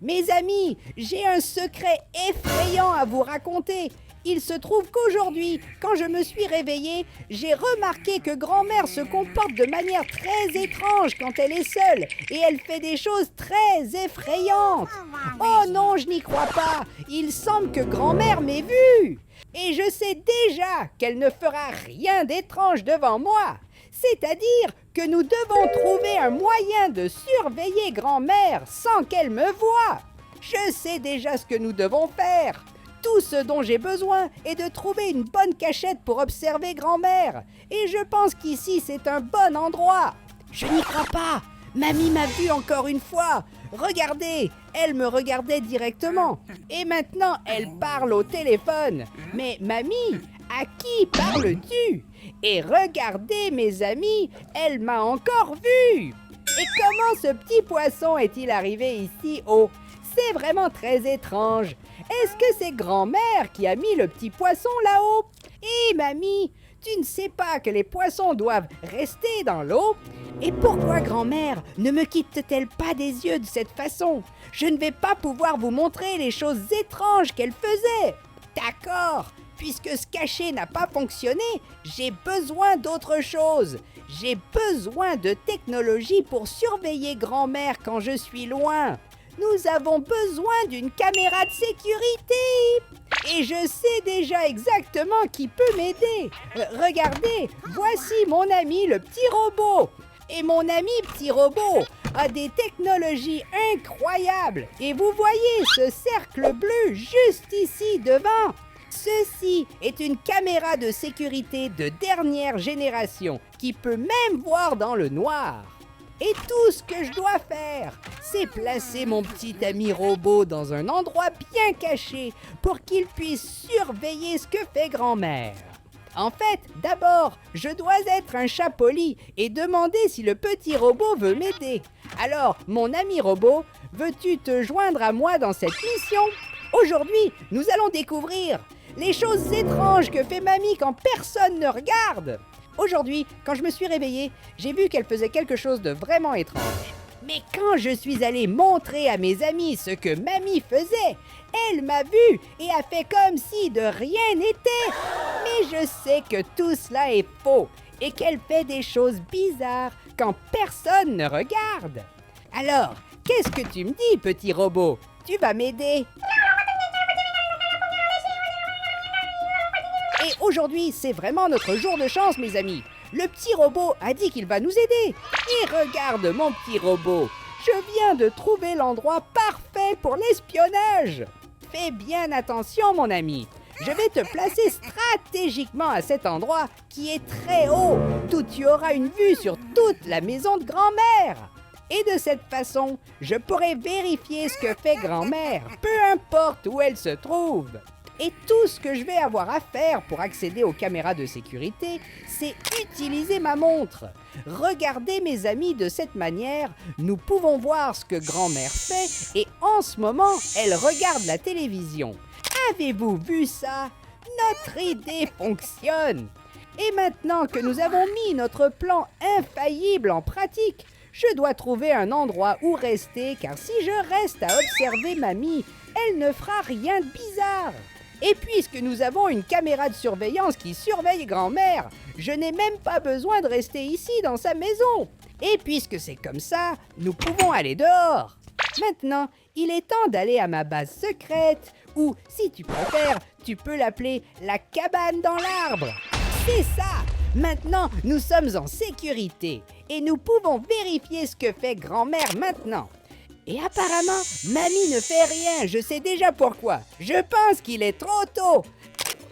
Mes amis, j'ai un secret effrayant à vous raconter. Il se trouve qu'aujourd'hui, quand je me suis réveillée, j'ai remarqué que grand-mère se comporte de manière très étrange quand elle est seule et elle fait des choses très effrayantes. Oh non, je n'y crois pas. Il semble que grand-mère m'ait vue. Et je sais déjà qu'elle ne fera rien d'étrange devant moi. C'est-à-dire que nous devons trouver un moyen de surveiller grand-mère sans qu'elle me voie. Je sais déjà ce que nous devons faire. Tout ce dont j'ai besoin est de trouver une bonne cachette pour observer grand-mère. Et je pense qu'ici c'est un bon endroit. Je n'y crois pas. Mamie m'a vu encore une fois. Regardez, elle me regardait directement. Et maintenant, elle parle au téléphone. Mais mamie, à qui parles-tu? Et regardez mes amis, elle m'a encore vu. Et comment ce petit poisson est-il arrivé ici haut? C'est vraiment très étrange. Est-ce que c'est grand-mère qui a mis le petit poisson là-haut? Hé mamie, tu ne sais pas que les poissons doivent rester dans l'eau? Et pourquoi grand-mère ne me quitte-t-elle pas des yeux de cette façon? Je ne vais pas pouvoir vous montrer les choses étranges qu'elle faisait. D'accord, puisque se cacher n'a pas fonctionné, j'ai besoin d'autre chose. J'ai besoin de technologie pour surveiller grand-mère quand je suis loin. Nous avons besoin d'une caméra de sécurité. Et je sais déjà exactement qui peut m'aider. Regardez, voici mon ami le petit robot. Et mon ami petit robot a des technologies incroyables. Et vous voyez ce cercle bleu juste ici devant. Ceci est une caméra de sécurité de dernière génération qui peut même voir dans le noir. Et tout ce que je dois faire, c'est placer mon petit ami robot dans un endroit bien caché pour qu'il puisse surveiller ce que fait grand-mère. En fait, d'abord, je dois être un chat poli et demander si le petit robot veut m'aider. Alors, mon ami robot, veux-tu te joindre à moi dans cette mission? Aujourd'hui, nous allons découvrir les choses étranges que fait mamie quand personne ne regarde. Aujourd'hui, quand je me suis réveillée, j'ai vu qu'elle faisait quelque chose de vraiment étrange. Mais quand je suis allée montrer à mes amis ce que mamie faisait, elle m'a vue et a fait comme si de rien n'était. Mais je sais que tout cela est faux et qu'elle fait des choses bizarres quand personne ne regarde. Alors, qu'est-ce que tu me dis, petit robot? Tu vas m'aider? Et aujourd'hui, c'est vraiment notre jour de chance, mes amis. Le petit robot a dit qu'il va nous aider. Et regarde, mon petit robot, je viens de trouver l'endroit parfait pour l'espionnage. Fais bien attention, mon ami. Je vais te placer stratégiquement à cet endroit qui est très haut, d'où tu auras une vue sur toute la maison de grand-mère. Et de cette façon, je pourrai vérifier ce que fait grand-mère, peu importe où elle se trouve. Et tout ce que je vais avoir à faire pour accéder aux caméras de sécurité, c'est utiliser ma montre. Regardez mes amis, de cette manière, nous pouvons voir ce que grand-mère fait et en ce moment, elle regarde la télévision. Avez-vous vu ça? Notre idée fonctionne. Et maintenant que nous avons mis notre plan infaillible en pratique, je dois trouver un endroit où rester car si je reste à observer mamie, elle ne fera rien de bizarre. Et puisque nous avons une caméra de surveillance qui surveille grand-mère, je n'ai même pas besoin de rester ici dans sa maison. Et puisque c'est comme ça, nous pouvons aller dehors. Maintenant, il est temps d'aller à ma base secrète, ou, si tu préfères, tu peux l'appeler la cabane dans l'arbre. C'est ça! Maintenant, nous sommes en sécurité et nous pouvons vérifier ce que fait grand-mère maintenant. Et apparemment, mamie ne fait rien, je sais déjà pourquoi. Je pense qu'il est trop tôt.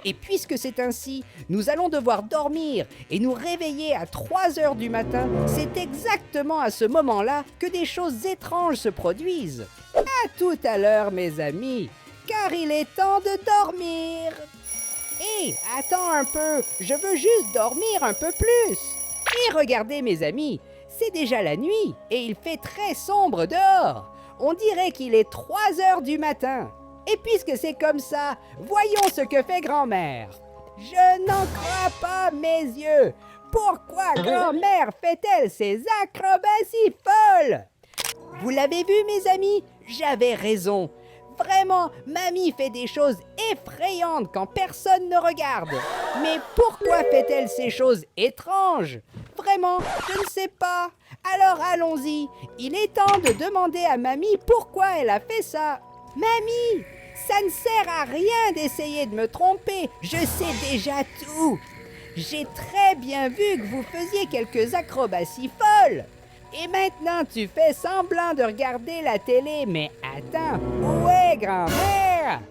Et puisque c'est ainsi, nous allons devoir dormir et nous réveiller à 3 heures du matin. C'est exactement à ce moment-là que des choses étranges se produisent. À tout à l'heure, mes amis, car il est temps de dormir. Hé, attends un peu, je veux juste dormir un peu plus. Et regardez, mes amis, c'est déjà la nuit et il fait très sombre dehors. On dirait qu'il est 3 heures du matin. Et puisque c'est comme ça, voyons ce que fait grand-mère. Je n'en crois pas mes yeux. Pourquoi grand-mère fait-elle ces acrobaties folles? Vous l'avez vu, mes amis? J'avais raison. Vraiment, mamie fait des choses effrayantes quand personne ne regarde. Mais pourquoi fait-elle ces choses étranges? Vraiment, je ne sais pas. Alors allons-y. Il est temps de demander à mamie pourquoi elle a fait ça. Mamie, ça ne sert à rien d'essayer de me tromper. Je sais déjà tout. J'ai très bien vu que vous faisiez quelques acrobaties folles. Et maintenant, tu fais semblant de regarder la télé, mais attends, où est grand-mère?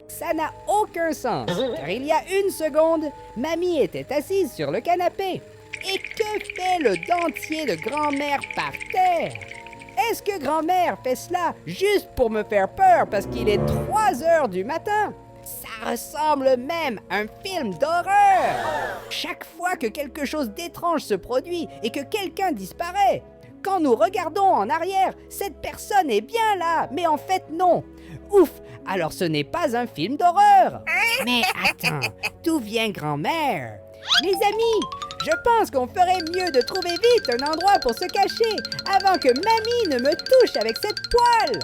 Ça n'a aucun sens, car il y a une seconde, mamie était assise sur le canapé. Et que fait le dentier de grand-mère par terre? Est-ce que grand-mère fait cela juste pour me faire peur parce qu'il est 3 heures du matin? Ça ressemble même à un film d'horreur. Chaque fois que quelque chose d'étrange se produit et que quelqu'un disparaît, quand nous regardons en arrière, cette personne est bien là, mais en fait non. Ouf, alors ce n'est pas un film d'horreur. Mais attends, d'où vient grand-mère? Les amis, je pense qu'on ferait mieux de trouver vite un endroit pour se cacher avant que mamie ne me touche avec cette poêle.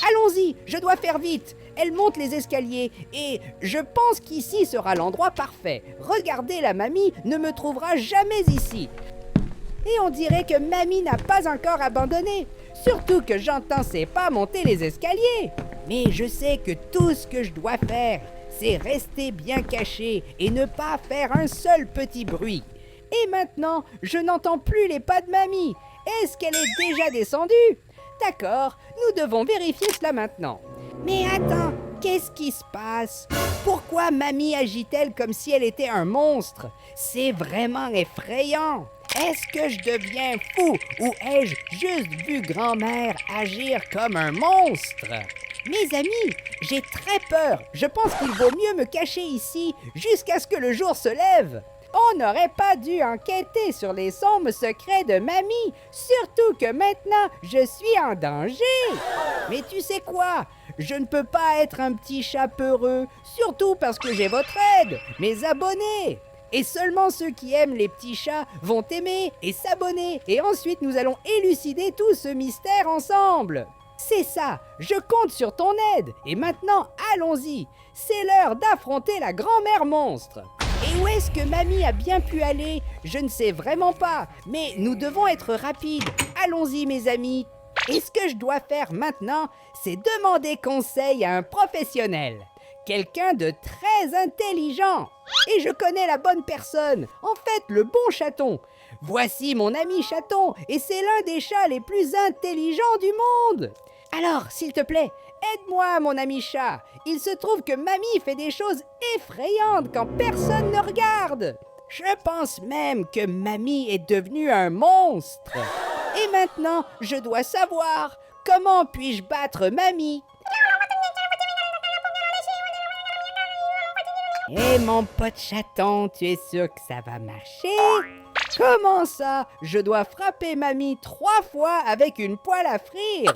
Allons-y, je dois faire vite. Elle monte les escaliers et je pense qu'ici sera l'endroit parfait. Regardez, la mamie ne me trouvera jamais ici. Et on dirait que mamie n'a pas encore abandonné. Surtout que j'entends ses pas monter les escaliers. Mais je sais que tout ce que je dois faire, c'est rester bien caché et ne pas faire un seul petit bruit. Et maintenant, je n'entends plus les pas de mamie. Est-ce qu'elle est déjà descendue? D'accord, nous devons vérifier cela maintenant. Mais attends, qu'est-ce qui se passe? Pourquoi mamie agit-elle comme si elle était un monstre? C'est vraiment effrayant. Est-ce que je deviens fou ou ai-je juste vu grand-mère agir comme un monstre? Mes amis, j'ai très peur. Je pense qu'il vaut mieux me cacher ici jusqu'à ce que le jour se lève. On n'aurait pas dû enquêter sur les sombres secrets de mamie, surtout que maintenant, je suis en danger. Mais tu sais quoi? Je ne peux pas être un petit chat peureux, surtout parce que j'ai votre aide, mes abonnés. Et seulement ceux qui aiment les petits chats vont aimer et s'abonner. Et ensuite, nous allons élucider tout ce mystère ensemble. C'est ça, je compte sur ton aide. Et maintenant, allons-y. C'est l'heure d'affronter la grand-mère monstre. Et où est-ce que mamie a bien pu aller? Je ne sais vraiment pas, mais nous devons être rapides. Allons-y, mes amis. Et ce que je dois faire maintenant, c'est demander conseil à un professionnel. Quelqu'un de très intelligent. Et je connais la bonne personne. En fait, le bon chaton. Voici mon ami chaton, et c'est l'un des chats les plus intelligents du monde. Alors, s'il te plaît, aide-moi, mon ami chat. Il se trouve que mamie fait des choses effrayantes quand personne ne regarde. Je pense même que mamie est devenue un monstre. Et maintenant, je dois savoir comment puis-je battre mamie. Eh mon pote chaton, tu es sûr que ça va marcher? Comment ça? Je dois frapper mamie 3 fois avec une poêle à frire.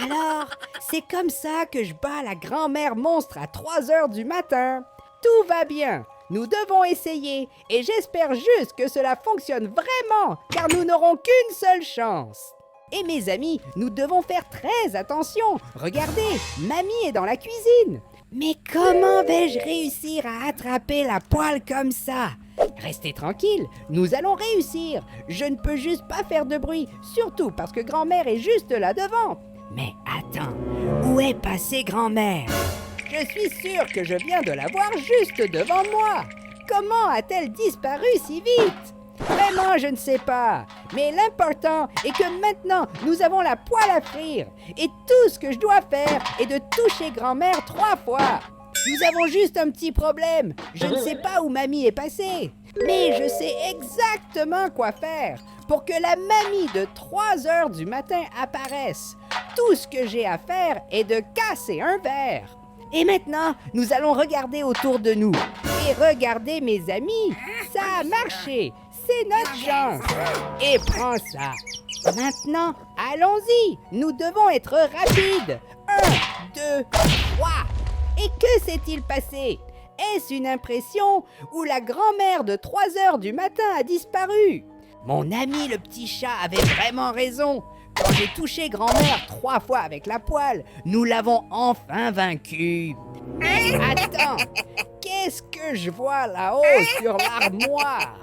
Alors, c'est comme ça que je bats la grand-mère monstre à 3 heures du matin. Tout va bien. Nous devons essayer et j'espère juste que cela fonctionne vraiment, car nous n'aurons qu'une seule chance. Et mes amis, nous devons faire très attention. Regardez, mamie est dans la cuisine. Mais comment vais-je réussir à attraper la poêle comme ça? Restez tranquille, nous allons réussir. Je ne peux juste pas faire de bruit, surtout parce que grand-mère est juste là devant. Mais attends, où est passée grand-mère? Je suis sûre que je viens de la voir juste devant moi. Comment a-t-elle disparu si vite? Vraiment, je ne sais pas. Mais l'important est que maintenant, nous avons la poêle à frire. Et tout ce que je dois faire est de toucher grand-mère 3 fois. Nous avons juste un petit problème. Je ne sais pas où mamie est passée. Mais je sais exactement quoi faire pour que la mamie de 3 heures du matin apparaisse. Tout ce que j'ai à faire est de casser un verre. Et maintenant, nous allons regarder autour de nous. Et regardez, mes amis, ça a marché. C'est notre chance. Et prends ça. Maintenant, allons-y. Nous devons être rapides. 1, 2, 3. Et que s'est-il passé? Est-ce une impression ou la grand-mère de 3 heures du matin a disparu? Mon ami le petit chat avait vraiment raison. Quand j'ai touché grand-mère 3 fois avec la poêle, nous l'avons enfin vaincu. Mais attends, qu'est-ce que je vois là-haut sur l'armoire?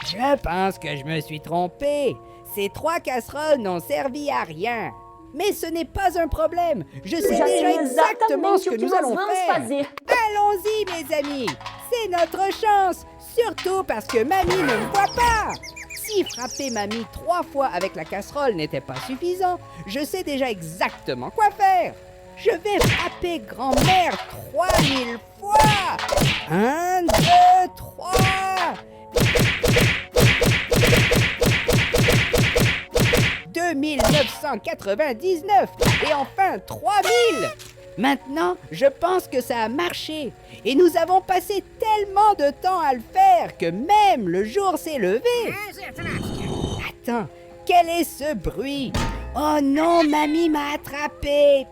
Je pense que je me suis trompé. Ces 3 casseroles n'ont servi à rien. Mais ce n'est pas un problème. Je sais déjà exactement ce que nous allons faire. Allons-y, mes amis. C'est notre chance. Surtout parce que mamie ne me voit pas. Si frapper mamie 3 fois avec la casserole n'était pas suffisant, je sais déjà exactement quoi faire. Je vais frapper grand-mère 3000 fois. 1, 2, 3. 2999 et enfin 3000. Maintenant, je pense que ça a marché et nous avons passé tellement de temps à le faire que même le jour s'est levé. Attends, quel est ce bruit? Oh non, mamie m'a attrapé.